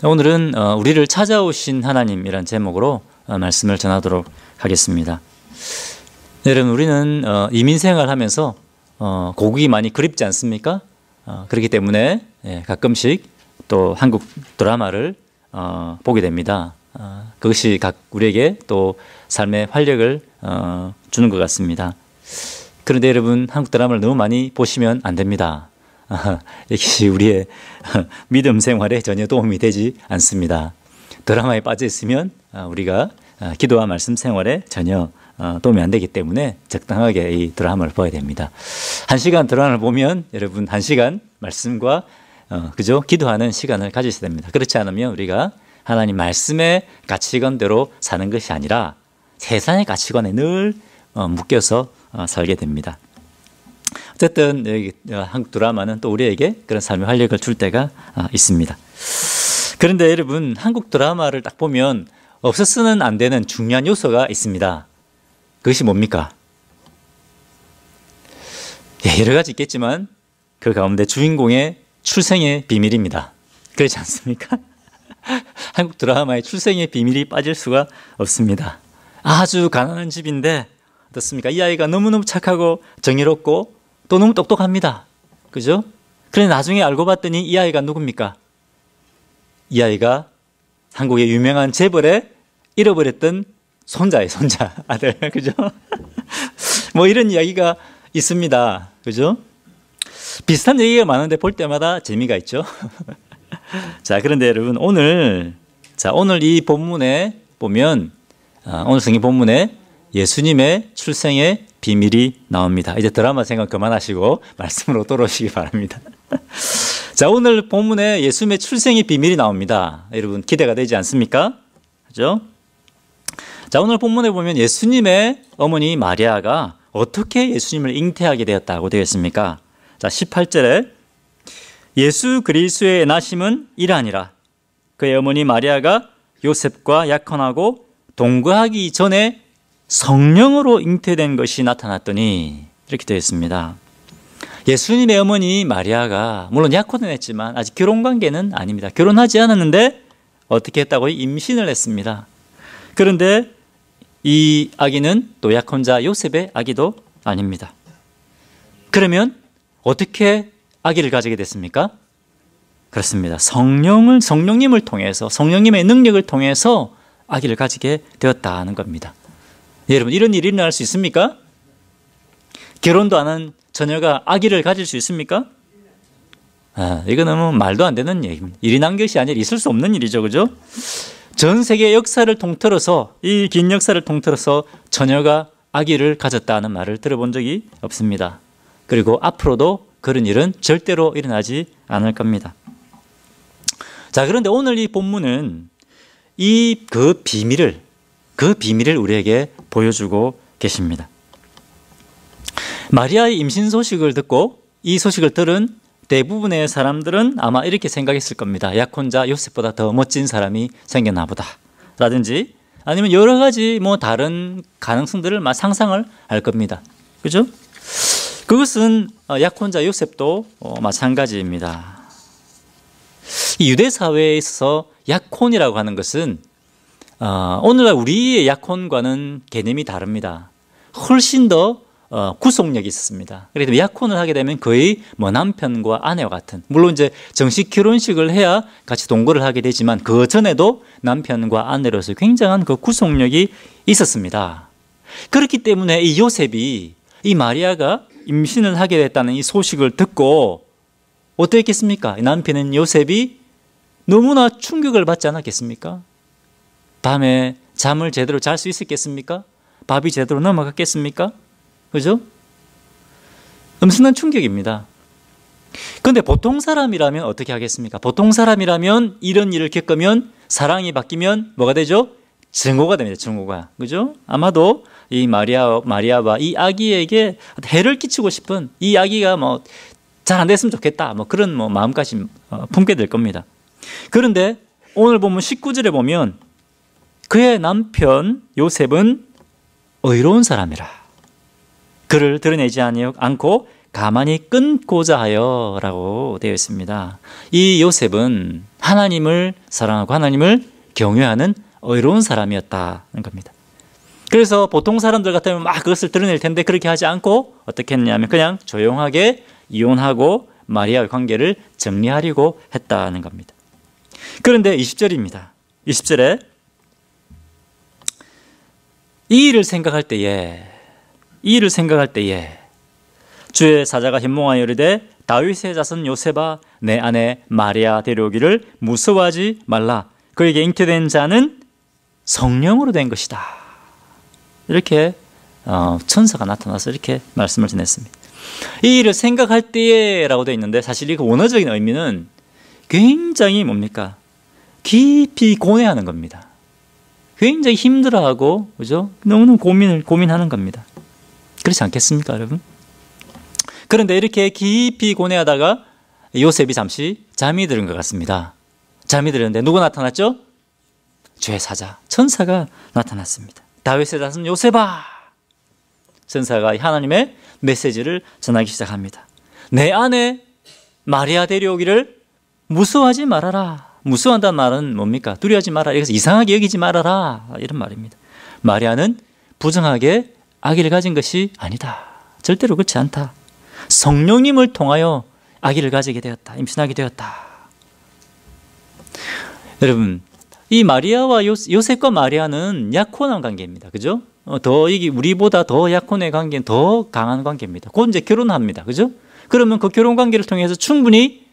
오늘은 우리를 찾아오신 하나님이란 제목으로 말씀을 전하도록 하겠습니다. 여러분, 우리는 이민생활 하면서 고국이 많이 그립지 않습니까? 그렇기 때문에 가끔씩 또 한국 드라마를 보게 됩니다. 그것이 우리에게 또 삶의 활력을 주는 것 같습니다. 그런데 여러분, 한국 드라마를 너무 많이 보시면 안 됩니다. 이것이 우리의 믿음 생활에 전혀 도움이 되지 않습니다. 드라마에 빠져 있으면 우리가 기도와 말씀 생활에 전혀 도움이 안 되기 때문에 적당하게 이 드라마를 봐야 됩니다. 1시간 드라마를 보면 여러분 1시간 말씀과 그죠? 기도하는 시간을 가지셔야 됩니다. 그렇지 않으면 우리가 하나님 말씀의 가치관대로 사는 것이 아니라 세상의 가치관에 늘 묶여서 살게 됩니다. 어쨌든 여기 한국 드라마는 또 우리에게 그런 삶의 활력을 줄 때가 있습니다. 그런데 여러분, 한국 드라마를 딱 보면 없어서는 안 되는 중요한 요소가 있습니다. 그것이 뭡니까? 여러 가지 있겠지만 그 가운데 주인공의 출생의 비밀입니다. 그렇지 않습니까? 한국 드라마의 출생의 비밀이 빠질 수가 없습니다. 아주 가난한 집인데 어떻습니까? 이 아이가 너무너무 착하고 정의롭고 또 너무 똑똑합니다. 그죠? 그런데 나중에 알고 봤더니 이 아이가 누굽니까? 이 아이가 한국의 유명한 재벌의 잃어버렸던 손자예요, 손자. 아들. 그죠? 뭐 이런 이야기가 있습니다. 그죠? 비슷한 얘기가 많은데 볼 때마다 재미가 있죠. 자, 그런데 여러분, 오늘 이 본문에 보면, 오늘 성경 본문에 예수님의 출생의 비밀이 나옵니다. 이제 드라마 생각 그만하시고 말씀으로 돌아오시기 바랍니다. 자, 오늘 본문에 예수님의 출생의 비밀이 나옵니다. 여러분, 기대가 되지 않습니까? 그죠? 자, 오늘 본문에 보면 예수님의 어머니 마리아가 어떻게 예수님을 잉태하게 되었다고 되어 있습니까? 자, 18절에 예수 그리스도의 나심은 이러하니라. 그의 어머니 마리아가 요셉과 약혼하고 동거하기 전에 성령으로 잉태된 것이 나타났더니, 이렇게 되어 있습니다. 예수님의 어머니 마리아가 물론 약혼은 했지만 아직 결혼관계는 아닙니다. 결혼하지 않았는데 어떻게 했다고요? 임신을 했습니다. 그런데 이 아기는 또 약혼자 요셉의 아기도 아닙니다. 그러면 어떻게 아기를 가지게 됐습니까? 그렇습니다. 성령님을 통해서, 성령님의 능력을 통해서 아기를 가지게 되었다는 겁니다. 여러분, 이런 일이 일어날 수 있습니까? 결혼도 안 한 자녀가 아기를 가질 수 있습니까? 이거는 뭐 말도 안 되는 얘기입니다. 일이 난 것이 아니라 있을 수 없는 일이죠. 그죠? 전 세계 역사를 통틀어서, 이 긴 역사를 통틀어서 자녀가 아기를 가졌다는 말을 들어본 적이 없습니다. 그리고 앞으로도 그런 일은 절대로 일어나지 않을 겁니다. 자, 그런데 오늘 이 본문은 그 비밀을 우리에게 보여주고 계십니다. 마리아의 임신 소식을 듣고 이 소식을 들은 대부분의 사람들은 아마 이렇게 생각했을 겁니다. 약혼자 요셉보다 더 멋진 사람이 생겼나 보다 라든지, 아니면 여러 가지 다른 가능성들을 상상을 할 겁니다. 그죠? 그것은 약혼자 요셉도 마찬가지입니다. 이 유대 사회에 있어서 약혼이라고 하는 것은 오늘날 우리의 약혼과는 개념이 다릅니다. 훨씬 더 구속력이 있었습니다. 그래서 약혼을 하게 되면 거의 남편과 아내와 같은, 물론 이제 정식 결혼식을 해야 같이 동거를 하게 되지만 그 전에도 남편과 아내로서 굉장한 그 구속력이 있었습니다. 그렇기 때문에 이 요셉이, 이 마리아가 임신을 하게 됐다는 이 소식을 듣고 어떻게 했겠습니까? 남편인 요셉이 너무나 충격을 받지 않았겠습니까? 밤에 잠을 제대로 잘 수 있었겠습니까? 밥이 제대로 넘어갔겠습니까? 그죠? 엄청난 충격입니다. 그런데 보통 사람이라면 어떻게 하겠습니까? 보통 사람이라면 이런 일을 겪으면 사랑이 바뀌면 뭐가 되죠? 증오가 됩니다. 증오가. 그죠? 아마도 이 마리아와 이 아기에게 해를 끼치고 싶은, 이 아기가 잘 안 됐으면 좋겠다, 그런 마음까지 품게 될 겁니다. 그런데 오늘 보면 19절에 보면 그의 남편 요셉은 의로운 사람이라 그를 드러내지 않고 가만히 끊고자 하여 라고 되어 있습니다. 이 요셉은 하나님을 사랑하고 하나님을 경외하는 의로운 사람이었다는 겁니다. 그래서 보통 사람들 같으면 막 그것을 드러낼 텐데 그렇게 하지 않고 어떻게 했냐면 그냥 조용하게 이혼하고 마리아의 관계를 정리하려고 했다는 겁니다. 그런데 20절입니다. 20절에 이 일을 생각할 때에 주의 사자가 현몽하여 이르되 다윗의 자손 요셉아 내 아내 마리아 데려오기를 무서워하지 말라. 그에게 잉태된 자는 성령으로 된 것이다. 이렇게 천사가 나타나서 이렇게 말씀을 전했습니다. 이 일을 생각할 때라고 되어 있는데 사실 이 원어적인 의미는 굉장히 뭡니까? 깊이 고뇌하는 겁니다. 굉장히 힘들어하고 그죠? 너무너무 고민하는 겁니다. 그렇지 않겠습니까, 여러분? 그런데 이렇게 깊이 고뇌하다가 요셉이 잠시 잠이 드는 것 같습니다. 잠이 들었는데 누가 나타났죠? 주의 사자, 천사가 나타났습니다. 다윗의 자손 요셉아! 천사가 하나님의 메시지를 전하기 시작합니다. 내 아내 마리아 데려오기를 무서워하지 말아라. 무서워한다는 말은 뭡니까? 두려워하지 말아라. 그래서 이상하게 여기지 말아라. 이런 말입니다. 마리아는 부정하게 아기를 가진 것이 아니다. 절대로 그렇지 않다. 성령님을 통하여 아기를 가지게 되었다. 임신하게 되었다. 여러분, 이 마리아와 요셉과 마리아는 약혼한 관계입니다. 그죠? 이게 우리보다 더 약혼의 관계는 더 강한 관계입니다. 곧 이제 결혼합니다. 그죠? 그러면 그 결혼 관계를 통해서 충분히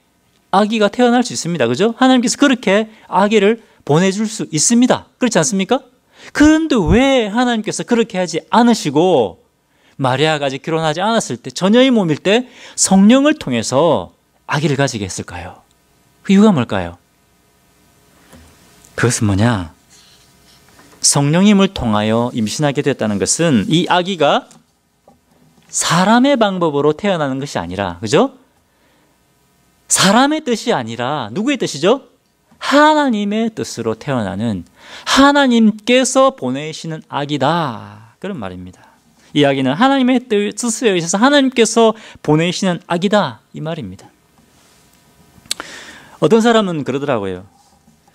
아기가 태어날 수 있습니다. 그죠? 하나님께서 그렇게 아기를 보내줄 수 있습니다. 그렇지 않습니까? 그런데 왜 하나님께서 그렇게 하지 않으시고 마리아가 아직 결혼하지 않았을 때 처녀의 몸일 때 성령을 통해서 아기를 가지게 했을까요? 그 이유가 뭘까요? 그것은 뭐냐? 성령님을 통하여 임신하게 됐다는 것은 이 아기가 사람의 방법으로 태어나는 것이 아니라, 그죠? 사람의 뜻이 아니라 누구의 뜻이죠? 하나님의 뜻으로 태어나는 하나님께서 보내시는 아기다. 그런 말입니다. 이 아기는 하나님의 뜻에 의해서 하나님께서 보내시는 아기다. 이 말입니다. 어떤 사람은 그러더라고요.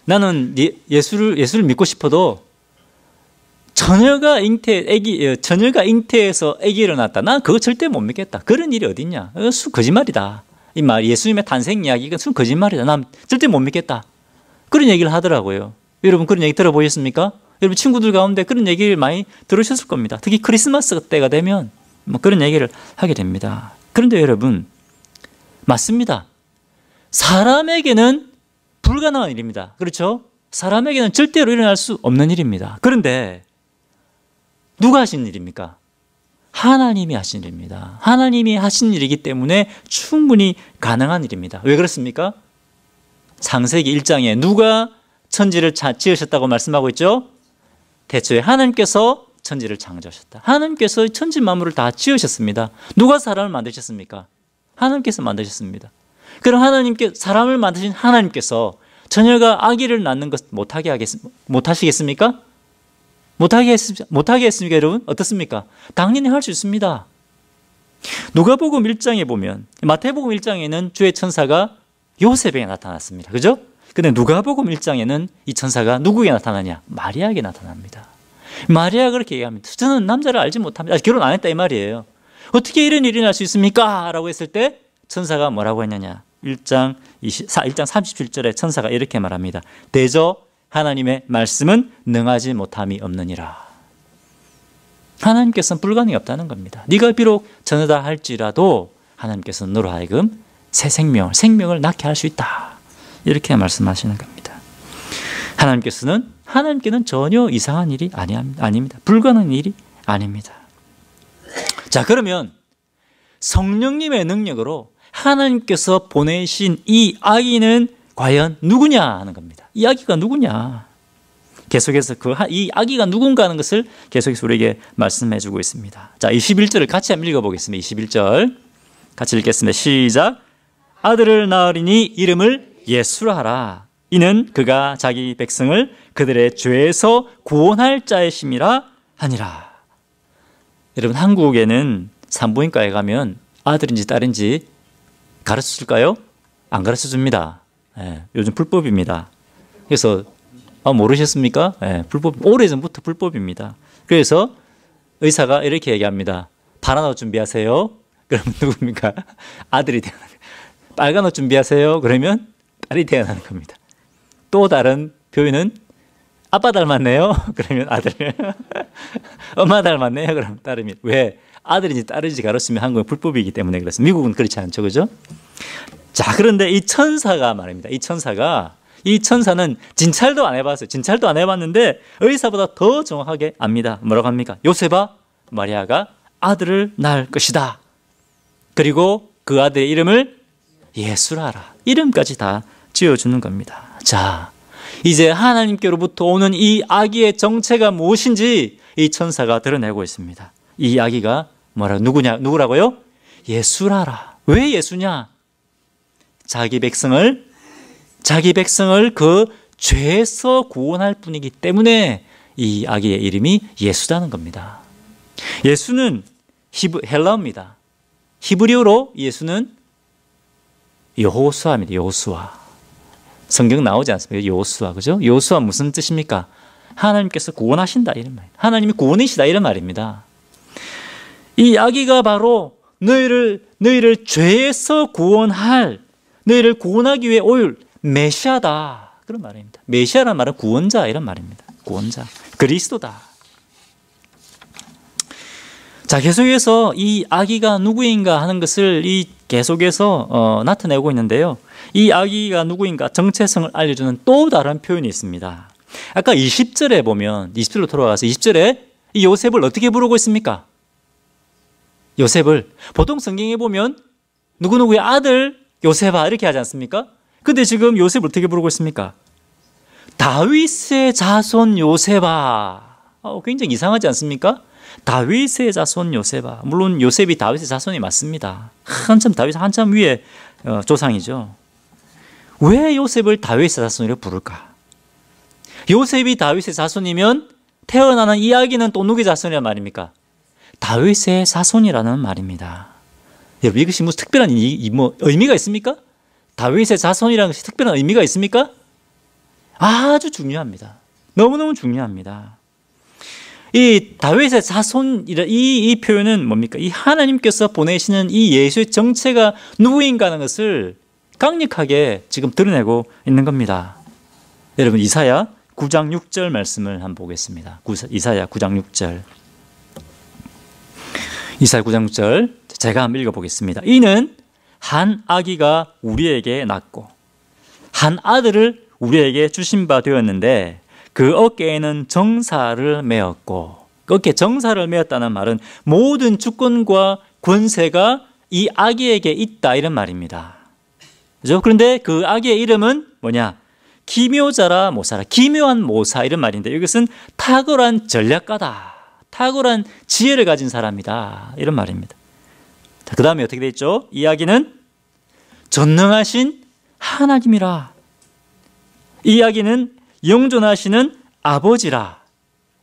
나는 예수를 믿고 싶어도 처녀가 잉태해서 아기를 낳았다. 난 그거 절대 못 믿겠다. 그런 일이 어딨냐? 거짓말이다. 이 말, 예수님의 탄생 이야기가 거짓말이다. 난 절대 못 믿겠다. 그런 얘기를 하더라고요. 여러분 그런 얘기 들어보셨습니까? 여러분 친구들 가운데 그런 얘기를 많이 들으셨을 겁니다. 특히 크리스마스 때가 되면 그런 얘기를 하게 됩니다. 그런데 여러분, 맞습니다. 사람에게는 불가능한 일입니다. 그렇죠? 사람에게는 절대로 일어날 수 없는 일입니다. 그런데 누가 하신 일입니까? 하나님이 하신 일입니다. 하나님이 하신 일이기 때문에 충분히 가능한 일입니다. 왜 그렇습니까? 창세기 1장에 누가 천지를 지으셨다고 말씀하고 있죠? 태초에 하나님께서 천지를 창조하셨다. 하나님께서 천지 만물을 다 지으셨습니다. 누가 사람을 만드셨습니까? 하나님께서 만드셨습니다. 그럼 사람을 만드신 하나님께서 처녀가 아기를 낳는 것 못하시겠습니까? 못하게 했습니까, 여러분? 어떻습니까? 당연히 할 수 있습니다. 누가복음 1장에 보면, 마태복음 1장에는 주의 천사가 요셉에게 나타났습니다. 그죠? 근데 누가복음 1장에는 이 천사가 누구에게 나타나냐? 마리아에게 나타납니다. 마리아가 그렇게 얘기합니다. 저는 남자를 알지 못합니다. 아직 결혼 안 했다 이 말이에요. 어떻게 이런 일이 날 수 있습니까? 라고 했을 때 천사가 뭐라고 했느냐? 1장 37절에 천사가 이렇게 말합니다. 대저 하나님의 말씀은 능하지 못함이 없느니라. 하나님께서는 불가능이 없다는 겁니다. 네가 비록 전하다 할지라도 하나님께서는 너로 하여금 새 생명을 낳게 할 수 있다. 이렇게 말씀하시는 겁니다. 하나님께는 전혀 이상한 일이 아닙니다. 불가능한 일이 아닙니다. 자, 그러면 성령님의 능력으로 하나님께서 보내신 이 아기는 과연 누구냐 하는 겁니다. 이 아기가 누구냐? 계속해서 이 아기가 누군가 하는 것을 계속해서 우리에게 말씀해 주고 있습니다. 자, 21절을 같이 한번 읽어보겠습니다. 21절 같이 읽겠습니다. 시작. 아들을 낳으리니 이름을 예수라 하라. 이는 그가 자기 백성을 그들의 죄에서 구원할 자의심이라 하니라. 여러분, 한국에는 산부인과에 가면 아들인지 딸인지 가르쳐 줄까요? 안 가르쳐 줍니다. 예, 요즘 불법입니다. 그래서 모르셨습니까? 예, 불법, 오래전부터 불법입니다. 그래서 의사가 이렇게 얘기합니다. 파란 옷 준비하세요. 그러면 누굽니까? 아들이 태어나는 거예요. 빨간 옷 준비하세요. 그러면 딸이 태어나는 겁니다. 또 다른 표현은 아빠 닮았네요. 그러면 아들. 엄마 닮았네요. 그러면 딸이. 왜? 아들인지 딸인지 가르치면 한국은 불법이기 때문에 그렇습니다. 미국은 그렇지 않죠. 그죠? 자, 그런데 이 천사가 말입니다. 이 천사는 진찰도 안 해봤어요. 진찰도 안 해봤는데 의사보다 더 정확하게 압니다. 뭐라고 합니까? 요셉아, 마리아가 아들을 낳을 것이다. 그리고 그 아들의 이름을 예수라라. 이름까지 다 지어주는 겁니다. 자, 이제 하나님께로부터 오는 이 아기의 정체가 무엇인지 이 천사가 드러내고 있습니다. 이 아기가 누구라고요? 예수라라. 왜 예수냐? 자기 백성을 그 죄에서 구원할 뿐이기 때문에 이 아기의 이름이 예수라는 겁니다. 예수는 헬라어입니다. 히브리어로 예수는 여호수아입니다. 여호수아. 성경 나오지 않습니까? 여호수아, 그죠? 여호수아 무슨 뜻입니까? 하나님께서 구원하신다 이런 말. 하나님이 구원이시다 이런 말입니다. 이 아기가 바로 너희를 죄에서 구원할, 너희를 구원하기 위해 올 메시아다 그런 말입니다. 메시아라는 말은 구원자 이런 말입니다. 구원자, 그리스도다. 자, 계속해서 이 아기가 누구인가 하는 것을 계속해서 나타내고 있는데요. 이 아기가 누구인가 정체성을 알려주는 또 다른 표현이 있습니다. 아까 20절에 보면 20절로 돌아가서 20절에 이 요셉을 어떻게 부르고 있습니까? 요셉을 보통 성경에 보면 누구누구의 아들 요셉아 이렇게 하지 않습니까? 근데 지금 요셉을 어떻게 부르고 있습니까? 다윗의 자손 요셉아. 굉장히 이상하지 않습니까? 다윗의 자손 요셉아. 물론 요셉이 다윗의 자손이 맞습니다. 다윗 한참 위에 조상이죠. 왜 요셉을 다윗의 자손이라고 부를까? 요셉이 다윗의 자손이면 태어나는 이 아기는 또 누구의 자손이란 말입니까? 다윗의 자손이라는 말입니다. 여러분, 이것이 무슨 특별한 의미가 있습니까? 다윗의 자손이라는 것이 특별한 의미가 있습니까? 아주 중요합니다. 너무너무 중요합니다. 이 다윗의 자손이라 이 표현은 뭡니까? 이 하나님께서 보내시는 이 예수의 정체가 누구인가 하는 것을 강력하게 지금 드러내고 있는 겁니다. 여러분, 이사야 9장 6절 말씀을 한번 보겠습니다. 이사야 9장 6절. 이사야 9장 6절 제가 한번 읽어보겠습니다. 이는 한 아기가 우리에게 낳고 한 아들을 우리에게 주신 바 되었는데 그 어깨에는 정사를 메었고, 어깨에 정사를 메었다는 말은 모든 주권과 권세가 이 아기에게 있다 이런 말입니다. 그죠? 그런데 그 아기의 이름은 뭐냐? 기묘자라 모사라, 기묘한 모사 이런 말인데 이것은 탁월한 전략가다, 탁월한 지혜를 가진 사람이다 이런 말입니다. 그 다음에 어떻게 되어 있죠? 이야기는 전능하신 하나님이라, 이야기는 영존하시는 아버지라,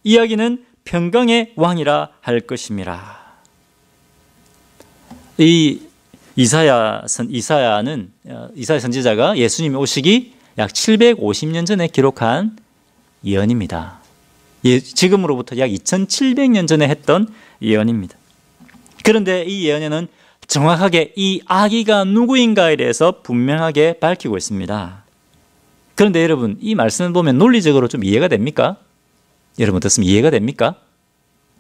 이야기는 평강의 왕이라 할 것임이라. 이 이사야 선지자가 예수님이 오시기 약 750년 전에 기록한 예언입니다. 지금으로부터 약 2700년 전에 했던 예언입니다. 그런데 이 예언에는 정확하게 이 아기가 누구인가에 대해서 분명하게 밝히고 있습니다. 그런데 여러분, 이 말씀을 보면 논리적으로 좀 이해가 됩니까? 여러분 어떻습니까? 이해가 됩니까?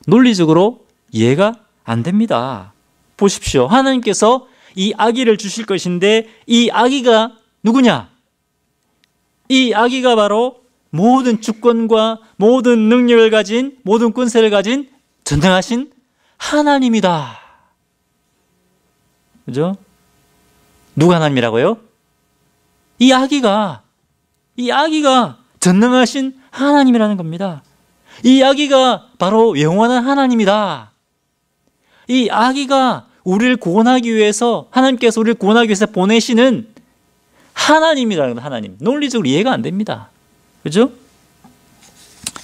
논리적으로 이해가 안 됩니다. 보십시오. 하나님께서 이 아기를 주실 것인데 이 아기가 누구냐? 이 아기가 바로 모든 주권과 모든 능력을 가진, 모든 권세를 가진 전능하신 하나님이다. 그죠? 누가 하나님이라고요? 이 아기가 전능하신 하나님이라는 겁니다. 이 아기가 바로 영원한 하나님이다. 이 아기가 우리를 구원하기 위해서, 하나님께서 우리를 구원하기 위해서 보내시는 하나님이라는 겁니다. 하나님. 논리적으로 이해가 안 됩니다. 그죠?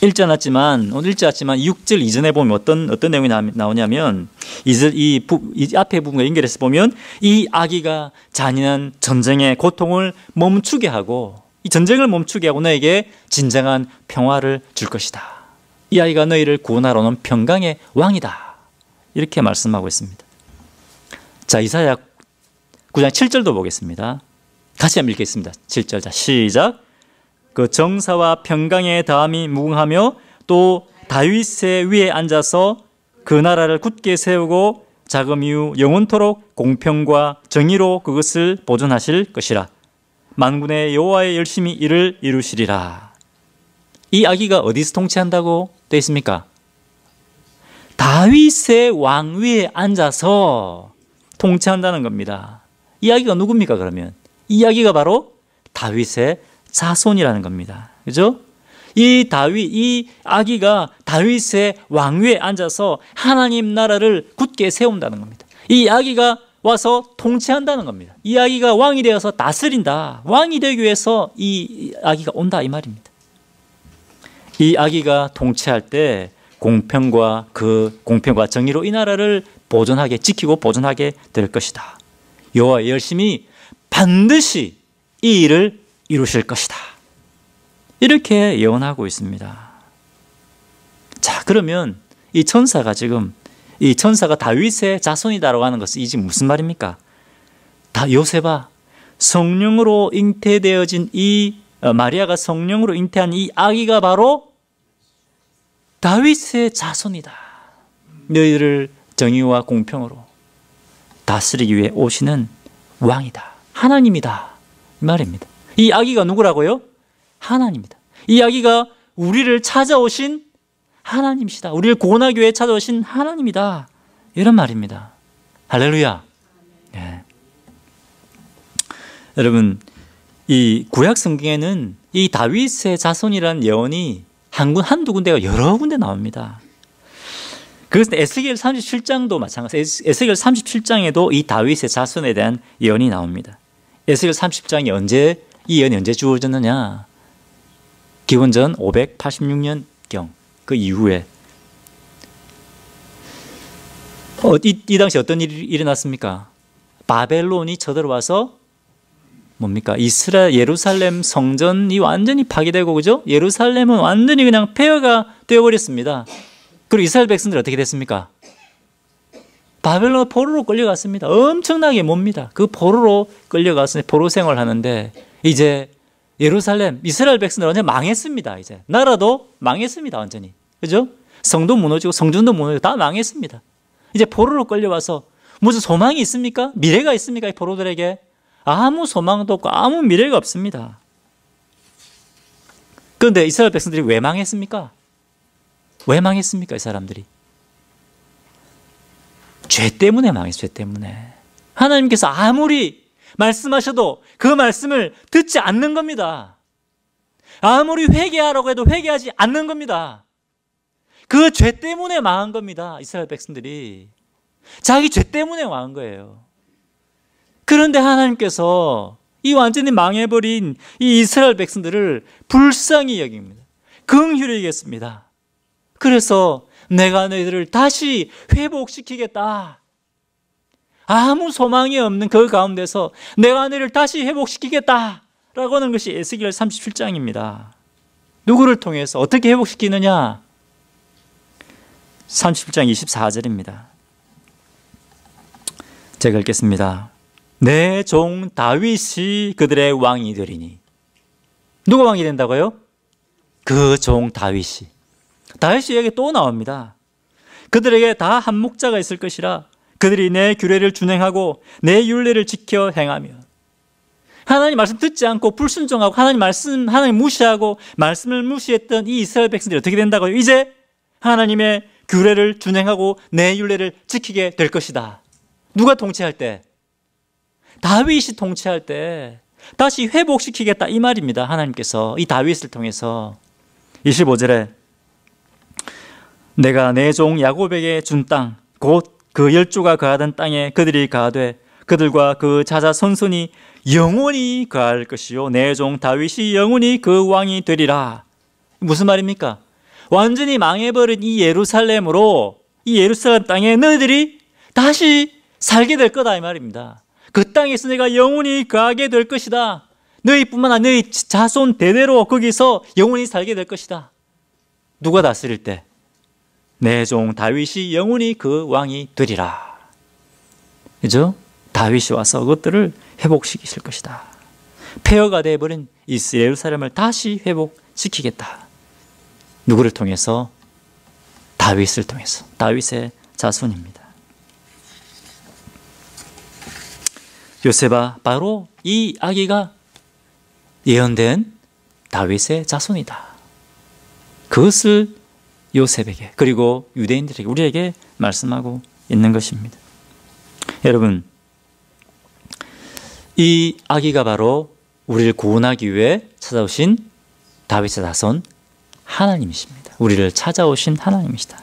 읽지 않았지만 오늘 읽지 않았지만 6절 이전에 보면 어떤 내용이 나오냐면 이 앞에 부분과 연결해서 보면 이 아기가 잔인한 전쟁의 고통을 멈추게 하고 이 전쟁을 멈추게 하고 너에게 진정한 평화를 줄 것이다. 이 아이가 너희를 구원하러 오는 평강의 왕이다. 이렇게 말씀하고 있습니다. 자, 이사야 9장 7절도 보겠습니다. 다시 한번 읽겠습니다. 7절. 자, 시작. 그 정사와 평강의 다함이 무궁하며 또 다윗의 위에 앉아서 그 나라를 굳게 세우고 자금 이후 영원토록 공평과 정의로 그것을 보존하실 것이라. 만군의 여호와의 열심히 이를 이루시리라. 이 아기가 어디서 통치한다고 되어 있습니까? 다윗의 왕 위에 앉아서 통치한다는 겁니다. 이 아기가 누굽니까 그러면? 이 아기가 바로 다윗의 자손이라는 겁니다. 그죠? 이 아기가 다윗의 왕위에 앉아서 하나님 나라를 굳게 세운다는 겁니다. 이 아기가 와서 통치한다는 겁니다. 이 아기가 왕이 되어서 다스린다. 왕이 되기 위해서 이 아기가 온다 이 말입니다. 이 아기가 통치할 때 공평과 정의로 이 나라를 지키고 보존하게 될 것이다. 여호와의 열심히 반드시 이 일을 이루실 것이다. 이렇게 예언하고 있습니다. 자, 그러면 이 천사가 다윗의 자손이다라고 하는 것은 이제 무슨 말입니까? 요셉아, 성령으로 잉태되어진 마리아가 성령으로 잉태한 이 아기가 바로 다윗의 자손이다. 너희를 정의와 공평으로 다스리기 위해 오시는 왕이다. 하나님이다. 이 말입니다. 이 아기가 누구라고요? 하나님이다. 이 아기가 우리를 찾아오신 하나님이시다. 우리를 구원하기 위해 찾아오신 하나님이다. 이런 말입니다. 할렐루야. 네. 여러분, 이 구약 성경에는 이 다윗의 자손이라는 예언이 한두 군데가 여러 군데 나옵니다. 그래서 에스겔 37장도 마찬가지. 에스겔 37장에도 이 다윗의 자손에 대한 예언이 나옵니다. 에스겔 30장이 이 예언이 언제 주어졌느냐? 기원전 586년경 그 이후에 이 당시 어떤 일이 일어났습니까? 바벨론이 쳐들어와서 뭡니까? 예루살렘 성전이 완전히 파괴되고, 그죠? 예루살렘은 완전히 그냥 폐허가 되어버렸습니다. 그리고 이스라엘 백성들이 어떻게 됐습니까? 바벨론 포로로 끌려갔습니다. 엄청나게 멉니다. 그 포로로 끌려가서 포로 생활을 하는데 이제 예루살렘, 이스라엘 백성들 완전히 망했습니다. 이제 나라도 망했습니다. 완전히. 그죠? 성도 무너지고 성전도 무너지고 다 망했습니다. 이제 포로로 끌려와서 무슨 소망이 있습니까? 미래가 있습니까? 이 포로들에게? 아무 소망도 없고 아무 미래가 없습니다. 그런데 이스라엘 백성들이 왜 망했습니까? 왜 망했습니까? 이 사람들이. 죄 때문에 망했어요. 죄 때문에. 하나님께서 아무리 말씀하셔도 그 말씀을 듣지 않는 겁니다. 아무리 회개하라고 해도 회개하지 않는 겁니다. 그 죄 때문에 망한 겁니다. 이스라엘 백성들이. 자기 죄 때문에 망한 거예요. 그런데 하나님께서 이 완전히 망해버린 이 이스라엘 백성들을 불쌍히 여깁니다. 긍휼히 여기겠습니다. 그래서 내가 너희들을 다시 회복시키겠다. 아무 소망이 없는 그 가운데서 내가 너희를 다시 회복시키겠다라고 하는 것이 에스겔 37장입니다. 누구를 통해서 어떻게 회복시키느냐? 37장 24절입니다. 제가 읽겠습니다. 내 종 다윗이 그들의 왕이 되리니. 누가 왕이 된다고요? 그 종 다윗이. 다윗이 여기 또 나옵니다. 그들에게 다 한 목자가 있을 것이라 그들이 내 규례를 준행하고 내 율례를 지켜 행하며. 하나님 말씀 듣지 않고 불순종하고 하나님 무시하고 말씀을 무시했던 이 이스라엘 백성들이 어떻게 된다고요? 이제 하나님의 규례를 준행하고 내 율례를 지키게 될 것이다. 누가 통치할 때? 다윗이 통치할 때 다시 회복시키겠다 이 말입니다. 하나님께서 이 다윗을 통해서. 25절에 내가 내 종 야곱에게 준 땅 곧 그 열조가 거하던 땅에 그들이 거하되 그들과 그 자자 손손이 영원히 거할 것이요 내 종 다윗이 영원히 그 왕이 되리라. 무슨 말입니까? 완전히 망해버린 이 예루살렘으로, 이 예루살렘 땅에 너희들이 다시 살게 될 거다 이 말입니다. 그 땅에서 내가 영원히 거하게 될 것이다. 너희뿐만 아니라 너희 자손 대대로 거기서 영원히 살게 될 것이다. 누가 다스릴 때? 내 종 다윗이 영원히 그 왕이 되리라. 그죠? 다윗이 와서 그것들을 회복시키실 것이다. 폐허가 되어버린 예루살렘을 다시 회복시키겠다. 누구를 통해서? 다윗을 통해서. 다윗의 자손입니다. 요셉아, 바로 이 아기가 예언된 다윗의 자손이다. 그것을 요셉에게, 그리고 유대인들에게, 우리에게 말씀하고 있는 것입니다. 여러분, 이 아기가 바로 우리를 구원하기 위해 찾아오신 다윗의 자손 하나님이십니다. 우리를 찾아오신 하나님이시다.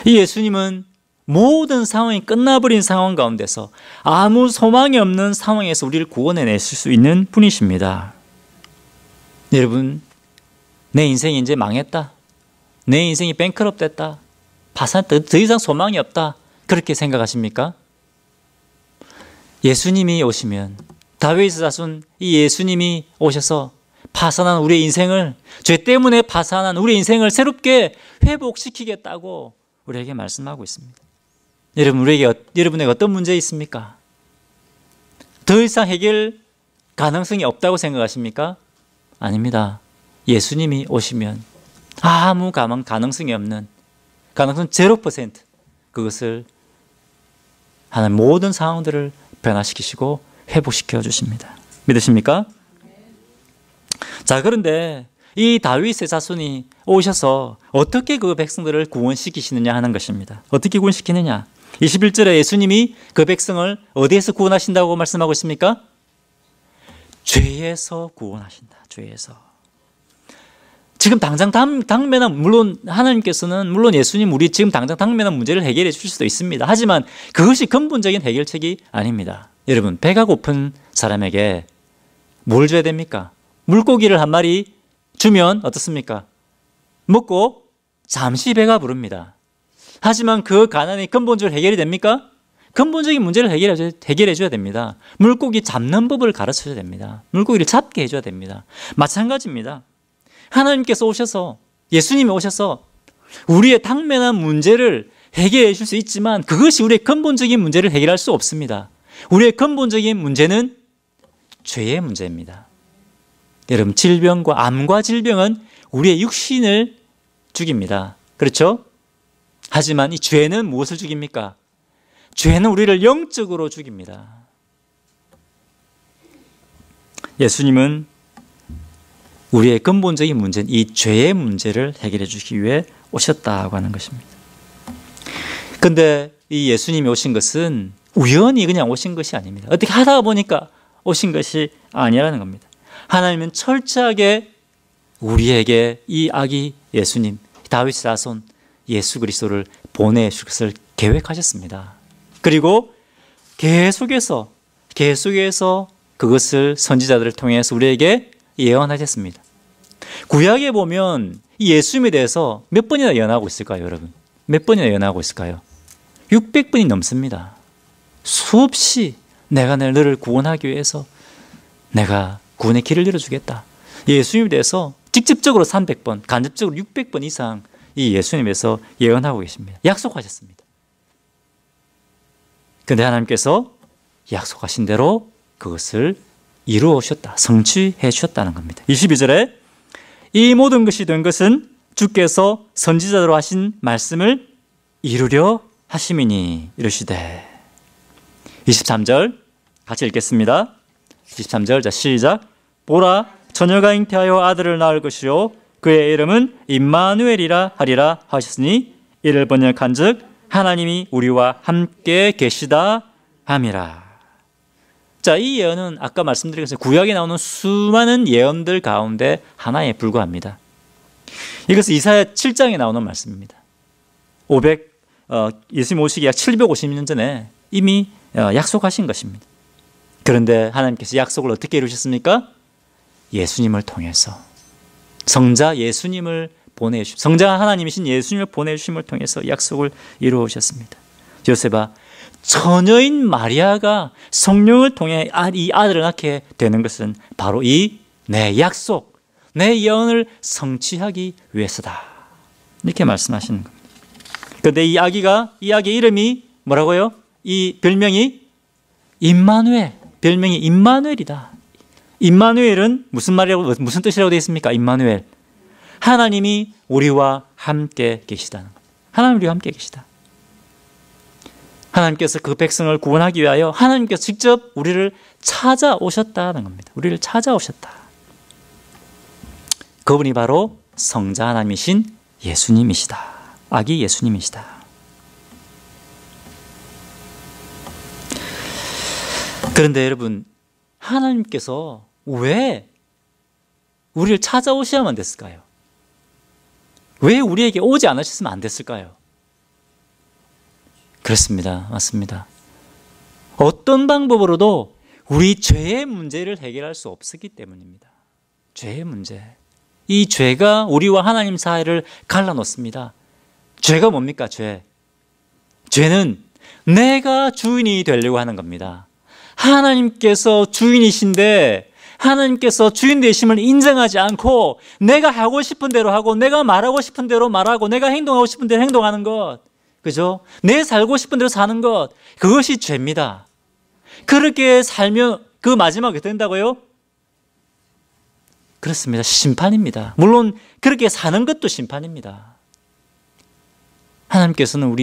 이 예수님은 모든 상황이 끝나버린 상황 가운데서 아무 소망이 없는 상황에서 우리를 구원해내실 수 있는 분이십니다. 여러분, 내 인생이 이제 망했다. 내 인생이 뱅크럽 됐다. 파산했다. 더 이상 소망이 없다. 그렇게 생각하십니까? 예수님이 오시면, 다윗의 자손 이 예수님이 오셔서 파산한 우리의 인생을, 죄 때문에 파산한 우리의 인생을 새롭게 회복시키겠다고 우리에게 말씀하고 있습니다. 여러분, 여러분에게 어떤 문제 있습니까? 더 이상 해결 가능성이 없다고 생각하십니까? 아닙니다. 예수님이 오시면 아무 가능성이 없는, 가능성 0%, 그것을 하는 모든 상황들을 변화시키시고 회복시켜 주십니다. 믿으십니까? 자, 그런데 이 다윗의 자손이 오셔서 어떻게 그 백성들을 구원시키시느냐 하는 것입니다. 어떻게 구원시키느냐? 21절에 예수님이 그 백성을 어디에서 구원하신다고 말씀하고 있습니까? 죄에서 구원하신다. 죄에서. 지금 당장 당면한, 물론 하나님께서는, 물론 예수님 우리 지금 당장 당면한 문제를 해결해 주실 수도 있습니다. 하지만 그것이 근본적인 해결책이 아닙니다. 여러분, 배가 고픈 사람에게 뭘 줘야 됩니까? 물고기를 한 마리 주면 어떻습니까? 먹고 잠시 배가 부릅니다. 하지만 그 가난이 근본적으로 해결이 됩니까? 근본적인 문제를 해결해 줘야 됩니다. 물고기 잡는 법을 가르쳐줘야 됩니다. 물고기를 잡게 해줘야 됩니다. 마찬가지입니다. 하나님께서 오셔서, 예수님이 오셔서 우리의 당면한 문제를 해결해 줄 수 있지만 그것이 우리의 근본적인 문제를 해결할 수 없습니다. 우리의 근본적인 문제는 죄의 문제입니다. 여러분, 질병과 암과 질병은 우리의 육신을 죽입니다. 그렇죠? 하지만 이 죄는 무엇을 죽입니까? 죄는 우리를 영적으로 죽입니다. 예수님은 우리의 근본적인 문제는 이 죄의 문제를 해결해 주기 위해 오셨다고 하는 것입니다. 그런데 이 예수님이 오신 것은 우연히 그냥 오신 것이 아닙니다. 어떻게 하다 보니까 오신 것이 아니라는 겁니다. 하나님은 철저하게 우리에게 이 아기 예수님, 다윗의 자손 예수 그리스도를 보내실 것을 계획하셨습니다. 그리고 계속해서 그것을 선지자들을 통해서 우리에게 예언하셨습니다. 구약에 보면 이 예수님에 대해서 몇 번이나 예언하고 있을까요, 여러분? 몇 번이나 예언하고 있을까요? 600번이 넘습니다. 수없이 내가 너를 구원하기 위해서 내가 구원의 길을 열어주겠다. 예수님에 대해서 직접적으로 300번, 간접적으로 600번 이상 이 예수님에서 예언하고 계십니다. 약속하셨습니다. 그런데 하나님께서 약속하신 대로 그것을 이루어 오셨다. 성취해 주셨다는 겁니다. 22절에 이 모든 것이 된 것은 주께서 선지자로 하신 말씀을 이루려 하심이니 이르시되. 23절 같이 읽겠습니다. 23절, 자 시작. 보라, 처녀가 잉태하여 아들을 낳을 것이요 그의 이름은 임마누엘이라 하리라 하셨으니 이를 번역한즉 하나님이 우리와 함께 계시다 함이라. 자, 이 예언은 아까 말씀드린 것처럼 구약에 나오는 수많은 예언들 가운데 하나에 불과합니다. 이것은 이사야 7장에 나오는 말씀입니다. 예수님 오시기 약 750년 전에 이미 약속하신 것입니다. 그런데 하나님께서 약속을 어떻게 이루셨습니까? 예수님을 통해서, 성자 예수님을 보내주심, 성자 하나님이신 예수님을 보내주심을 통해서 약속을 이루어오셨습니다. 요셉아, 처녀인 마리아가 성령을 통해 이 아들을 낳게 되는 것은 바로 이 내 약속, 내 예언을 성취하기 위해서다. 이렇게 말씀하시는 겁니다. 그런데 이 아기의 이름이 뭐라고요? 이 별명이 임마누엘, 별명이 임마누엘이다. 임마누엘은 무슨 뜻이라고 되어 있습니까? 임마누엘, 하나님이 우리와 함께 계시다는 겁니다. 하나님 우리와 함께 계시다. 하나님께서 그 백성을 구원하기 위하여 하나님께서 직접 우리를 찾아오셨다는 겁니다. 우리를 찾아오셨다. 그분이 바로 성자 하나님이신 예수님이시다. 아기 예수님이시다. 그런데 여러분, 하나님께서 왜 우리를 찾아오셔야만 됐을까요? 왜 우리에게 오지 않으셨으면 안 됐을까요? 그렇습니다. 맞습니다. 어떤 방법으로도 우리 죄의 문제를 해결할 수 없었기 때문입니다. 죄의 문제. 이 죄가 우리와 하나님 사이를 갈라놓습니다. 죄가 뭡니까? 죄는 내가 주인이 되려고 하는 겁니다. 하나님께서 주인이신데 하나님께서 주인 되심을 인정하지 않고 내가 하고 싶은 대로 하고 내가 말하고 싶은 대로 말하고 내가 행동하고 싶은 대로 행동하는 것, 그죠? 내 살고 싶은 대로 사는 것, 그것이 죄입니다. 그렇게 살면 그 마지막에 된다고요? 그렇습니다. 심판입니다. 물론 그렇게 사는 것도 심판입니다. 하나님께서는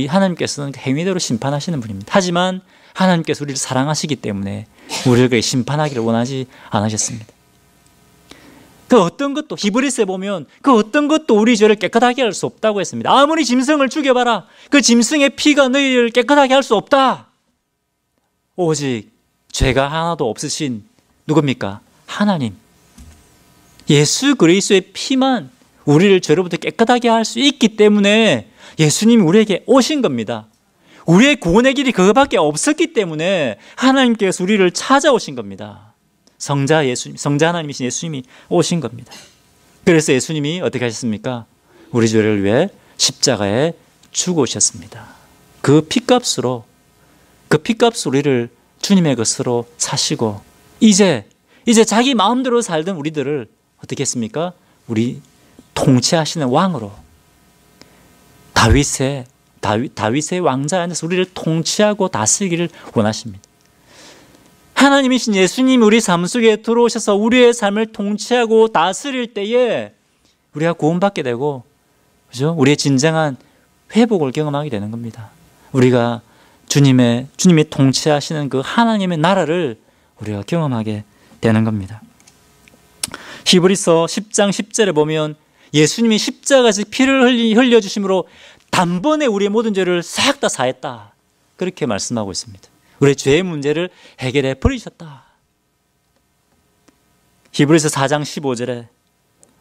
행위대로 심판하시는 분입니다. 하지만 하나님께서 우리를 사랑하시기 때문에 우리를 심판하기를 원하지 않으셨습니다. 그 어떤 것도, 히브리서에 보면 그 어떤 것도 우리 죄를 깨끗하게 할 수 없다고 했습니다. 아무리 짐승을 죽여봐라, 그 짐승의 피가 너희를 깨끗하게 할 수 없다. 오직 죄가 하나도 없으신 누굽니까? 하나님. 예수 그리스도의 피만 우리를 죄로부터 깨끗하게 할 수 있기 때문에 예수님이 우리에게 오신 겁니다. 우리의 구원의 길이 그거밖에 없었기 때문에 하나님께서 우리를 찾아오신 겁니다. 성자 하나님이신 예수님이 오신 겁니다. 그래서 예수님이 어떻게 하셨습니까? 우리 죄를 위해 십자가에 죽으셨습니다. 그 피값으로 우리를 주님의 것으로 사시고 이제 자기 마음대로 살던 우리들을 어떻게 했습니까? 우리 통치하시는 왕으로 다윗의 왕자에 앉아서 우리를 통치하고 다스리기를 원하십니다. 하나님이신 예수님이 우리 삶 속에 들어오셔서 우리의 삶을 통치하고 다스릴 때에 우리가 구원받게 되고, 그죠? 우리의 진정한 회복을 경험하게 되는 겁니다. 우리가 주님이 통치하시는 그 하나님의 나라를 우리가 경험하게 되는 겁니다. 히브리서 10장 10절에 보면 예수님이 십자가에서 피를 흘려주심으로 단번에 우리의 모든 죄를 싹 다 사했다. 그렇게 말씀하고 있습니다. 우리의 죄의 문제를 해결해 버리셨다. 히브리서 4장 15절에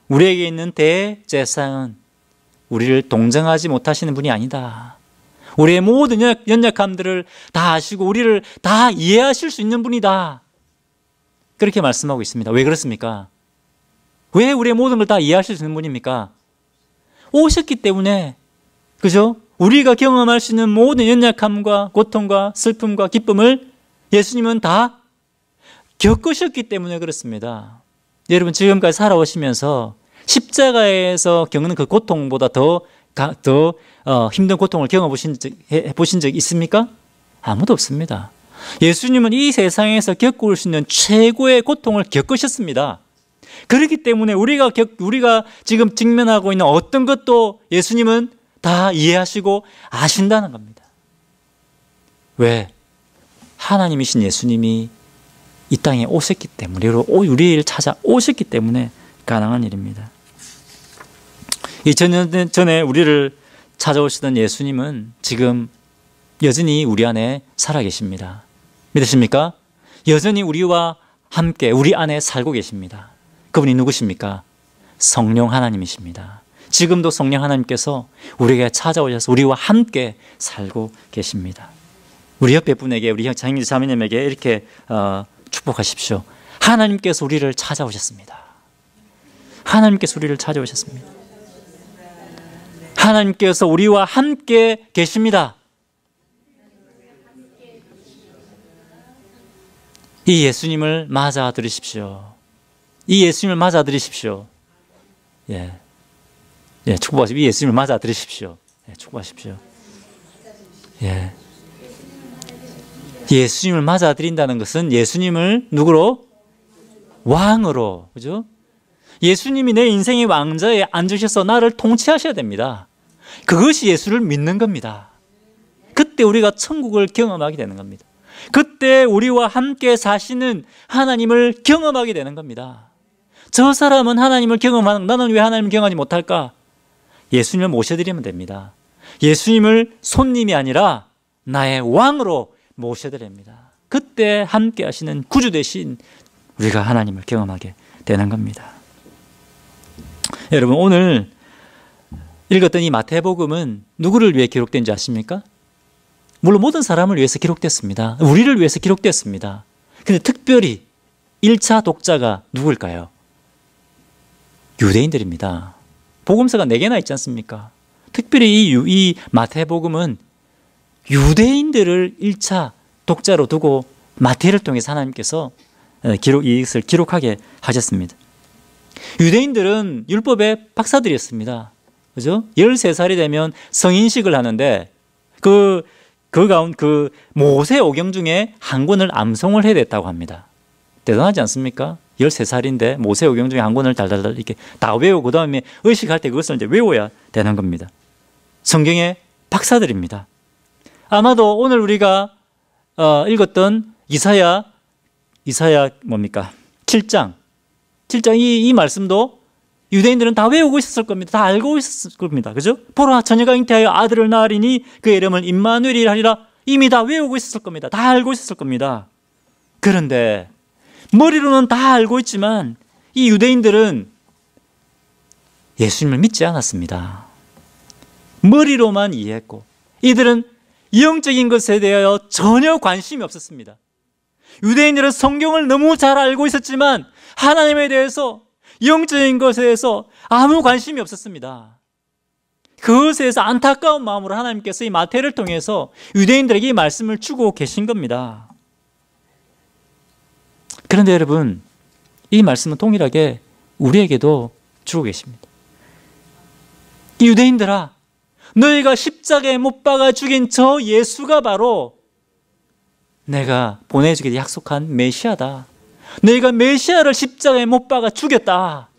우리에게 있는 대제사장은 우리를 동정하지 못하시는 분이 아니다. 우리의 모든 연약함들을 다 아시고 우리를 다 이해하실 수 있는 분이다. 그렇게 말씀하고 있습니다. 왜 그렇습니까? 왜 우리의 모든 걸 다 이해하실 수 있는 분입니까? 오셨기 때문에, 그죠? 우리가 경험할 수 있는 모든 연약함과 고통과 슬픔과 기쁨을 예수님은 다 겪으셨기 때문에 그렇습니다. 여러분, 지금까지 살아오시면서 십자가에서 겪는 그 고통보다 더 힘든 고통을 경험해 보신 적 있습니까? 아무도 없습니다. 예수님은 이 세상에서 겪을 수 있는 최고의 고통을 겪으셨습니다. 그렇기 때문에 우리가 지금 직면하고 있는 어떤 것도 예수님은 다 이해하시고 아신다는 겁니다. 왜? 하나님이신 예수님이 이 땅에 오셨기 때문에, 우리를 찾아오셨기 때문에 가능한 일입니다. 2000년 전에 우리를 찾아오시던 예수님은 지금 여전히 우리 안에 살아계십니다. 믿으십니까? 여전히 우리와 함께 우리 안에 살고 계십니다. 그분이 누구십니까? 성령 하나님이십니다. 지금도 성령 하나님께서 우리에게 찾아오셔서 우리와 함께 살고 계십니다. 우리 옆에 분에게, 우리 형제 자매님에게 이렇게 축복하십시오. 하나님께서 우리를 찾아오셨습니다. 하나님께서 우리를 찾아오셨습니다. 하나님께서 우리와 함께 계십니다. 이 예수님을 맞아들으십시오. 이 예수님을 맞아들으십시오. 예, 축복하십시오. 이 예수님을 맞아들으십시오. 예, 축복하십시오. 예. 예수님을 맞아들인다는 것은 예수님을 누구로? 왕으로. 그죠? 예수님이 내 인생의 왕좌에 앉으셔서 나를 통치하셔야 됩니다. 그것이 예수를 믿는 겁니다. 그때 우리가 천국을 경험하게 되는 겁니다. 그때 우리와 함께 사시는 하나님을 경험하게 되는 겁니다. 저 사람은 하나님을 경험하는, 나는 왜 하나님을 경험하지 못할까? 예수님을 모셔드리면 됩니다. 예수님을 손님이 아니라 나의 왕으로 모셔드립니다. 그때 함께 하시는 구주 대신 우리가 하나님을 경험하게 되는 겁니다. 여러분, 오늘 읽었던 이 마태복음은 누구를 위해 기록된지 아십니까? 물론 모든 사람을 위해서 기록됐습니다. 우리를 위해서 기록됐습니다. 근데 특별히 1차 독자가 누굴까요? 유대인들입니다. 복음서가 4개나 있지 않습니까? 특별히 이 마태복음은 유대인들을 1차 독자로 두고 마태를 통해서 하나님께서 이것을 기록하게 하셨습니다. 유대인들은 율법의 박사들이었습니다. 그죠? 13살이 되면 성인식을 하는데 그 모세 오경 중에 한 권을 암송을 해야 됐다고 합니다. 대단하지 않습니까? 13살인데 모세 오경 중에 한 권을 달달달 이렇게 다 외우고 그다음에 의식할 때 그것을 이제 외워야 되는 겁니다. 성경의 박사들입니다. 아마도 오늘 우리가 읽었던 이사야 뭡니까? 7장 이 말씀도 유대인들은 다 외우고 있었을 겁니다. 다 알고 있었을 겁니다. 그죠? 보라, 처녀가 잉태하여 아들을 낳으리니 그의 이름은 임마누엘이라 하리라. 이미 다 외우고 있었을 겁니다. 다 알고 있었을 겁니다. 그런데 머리로는 다 알고 있지만 이 유대인들은 예수님을 믿지 않았습니다. 머리로만 이해했고 이들은 영적인 것에 대하여 전혀 관심이 없었습니다. 유대인들은 성경을 너무 잘 알고 있었지만 하나님에 대해서, 영적인 것에 대해서 아무 관심이 없었습니다. 그것에 대해서 안타까운 마음으로 하나님께서 이 마태를 통해서 유대인들에게 이 말씀을 주고 계신 겁니다. 그런데 여러분, 이 말씀은 동일하게 우리에게도 주고 계십니다. 이 유대인들아, 너희가 십자가에 못 박아 죽인 저 예수가 바로 내가 보내주기로 약속한 메시아다. 너희가 메시아를 십자가에 못 박아 죽였다.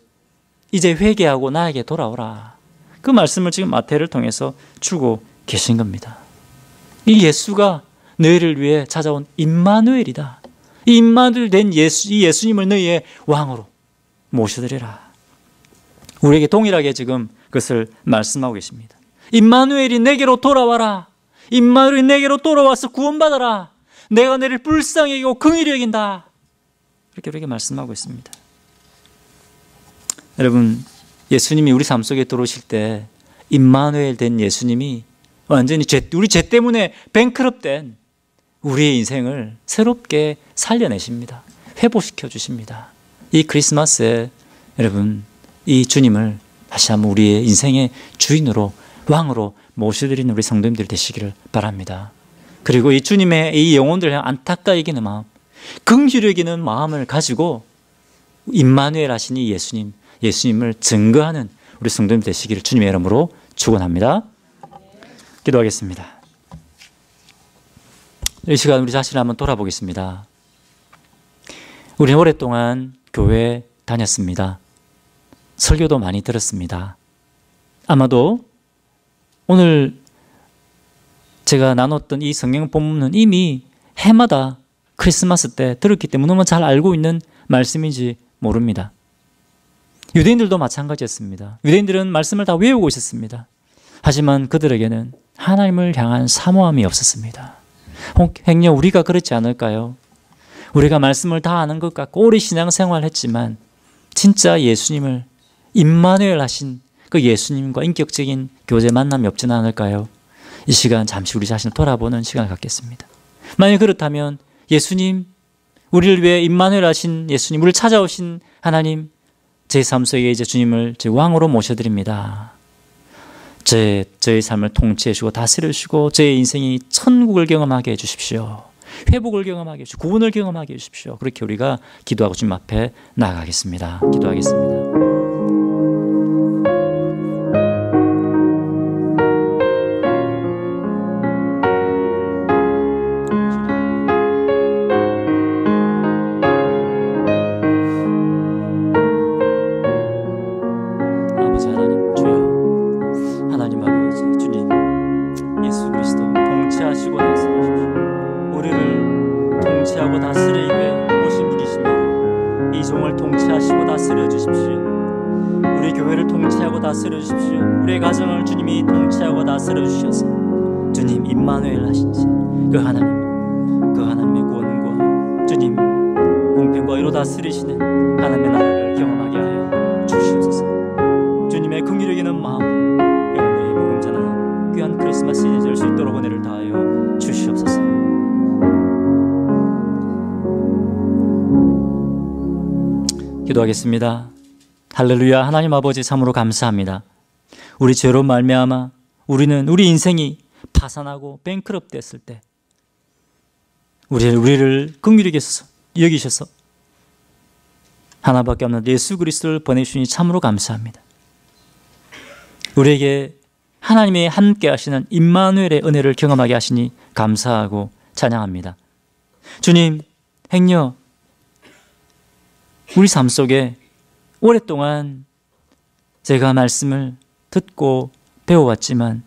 이제 회개하고 나에게 돌아오라. 그 말씀을 지금 마태를 통해서 주고 계신 겁니다. 이 예수가 너희를 위해 찾아온 임마누엘이다. 이 임마누엘 된 이 예수님을 너희의 왕으로 모셔드리라. 우리에게 동일하게 지금 그것을 말씀하고 계십니다. 임마누엘이 내게로 돌아와라. 임마누엘이 내게로 돌아와서 구원받아라. 내가 너를 불쌍히 여기고 긍휼히 여긴다. 이렇게 우리에게 말씀하고 있습니다. 여러분, 예수님이 우리 삶 속에 들어오실 때 임마누엘 된 예수님이 완전히 우리 죄 때문에 뱅크럽된 우리의 인생을 새롭게 살려내십니다. 회복시켜 주십니다. 이 크리스마스에 여러분, 이 주님을 다시 한번 우리의 인생의 주인으로, 왕으로 모셔드리는 우리 성도님들 되시기를 바랍니다. 그리고 이 주님의 이 영혼들을 향해 안타까이 여기는 마음, 긍휼히 여기는 마음을 가지고 임마누엘 하신 이 예수님을 증거하는 우리 성도님 되시기를 주님의 이름으로 축원합니다. 기도하겠습니다. 이 시간 우리 자신을 한번 돌아보겠습니다. 우리는 오랫동안 교회 다녔습니다. 설교도 많이 들었습니다. 아마도 오늘 제가 나눴던 이 성경 본문은 이미 해마다 크리스마스 때 들었기 때문에 너무 잘 알고 있는 말씀인지 모릅니다. 유대인들도 마찬가지였습니다. 유대인들은 말씀을 다 외우고 있었습니다. 하지만 그들에게는 하나님을 향한 사모함이 없었습니다. 행여 우리가 그렇지 않을까요? 우리가 말씀을 다 아는 것 같고 오래 신앙생활을 했지만 진짜 예수님을 임마누엘 하신 그 예수님과 인격적인 교제 만남이 없지는 않을까요? 이 시간 잠시 우리 자신을 돌아보는 시간을 갖겠습니다. 만약 그렇다면 예수님, 우리를 위해 임마누엘 하신 예수님, 우리를 찾아오신 하나님, 제 삶 속에 이제 주님을 제 왕으로 모셔드립니다. 저의 삶을 통치해 주시고 다스려 주시고 저의 인생이 천국을 경험하게 해 주십시오. 회복을 경험하게 해주십시오. 구원을 경험하게 해주십시오. 그렇게 우리가 기도하고 주님 앞에 나아가겠습니다. 기도하겠습니다. 아버지 하나님, 주여, 하나님 아버지, 주님, 예수 그리스도 통치하시고 다스리십시오. 우리를 통치하고 다스리기 위해 오신 분이시며 이 종을 통치하시고 다스려 주십시오. 우리 교회를 통치하고 다스려 주십시오. 우리의 가정을 주님이 통치하고 다스려 주셔서 주님 임마누엘 하신지 그 하나님의 구원과 주님 공평과 의로 다스리시는 하나님의 나라를 경험하게 하여 주시옵소서. 주님의 긍휼 여기는 마음으로 영원히 복음 전하는 귀한 크리스마스 시즌을 될 수 있도록 은혜를 다하여 주시옵소서. 기도하겠습니다. 할렐루야. 하나님 아버지 참으로 감사합니다. 우리 죄로 말미암아 우리 인생이 파산하고 뱅크럽 됐을 때 우리를 긍휼히 여기셔서 하나밖에 없는 예수 그리스도를 보내주시니 참으로 감사합니다. 우리에게 하나님의 함께 하시는 임마누엘의 은혜를 경험하게 하시니 감사하고 찬양합니다. 주님, 행여 우리 삶 속에 오랫동안 제가 말씀을 듣고 배워왔지만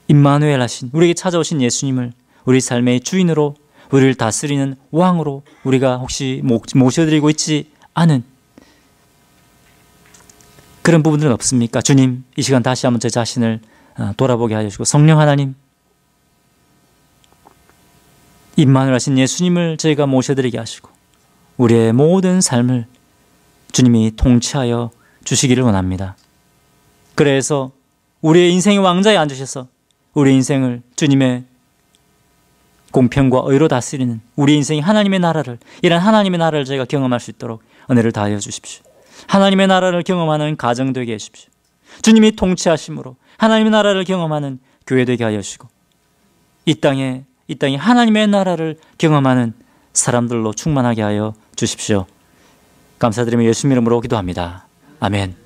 임마누엘 하신 우리에게 찾아오신 예수님을 우리 삶의 주인으로 우리를 다스리는 왕으로 우리가 혹시 모셔드리고 있지 않은 그런 부분들은 없습니까? 주님, 이 시간 다시 한번 제 자신을 돌아보게 하여 주시고 성령 하나님, 임마누엘 하신 예수님을 저희가 모셔드리게 하시고 우리의 모든 삶을 주님이 통치하여 주시기를 원합니다. 그래서 우리의 인생의 왕자에 앉으셔서 우리 인생을 주님의 공평과 의로 다스리는 우리 인생이 하나님의 나라를, 이런 하나님의 나라를 저희가 경험할 수 있도록 은혜를 다하여 주십시오. 하나님의 나라를 경험하는 가정 되게 해주십시오. 주님이 통치하심으로 하나님의 나라를 경험하는 교회 되게 하여 주시고 이 땅에 하나님의 나라를 경험하는 사람들로 충만하게 하여 주십시오. 감사드리며 예수님 이름으로 기도합니다. 아멘.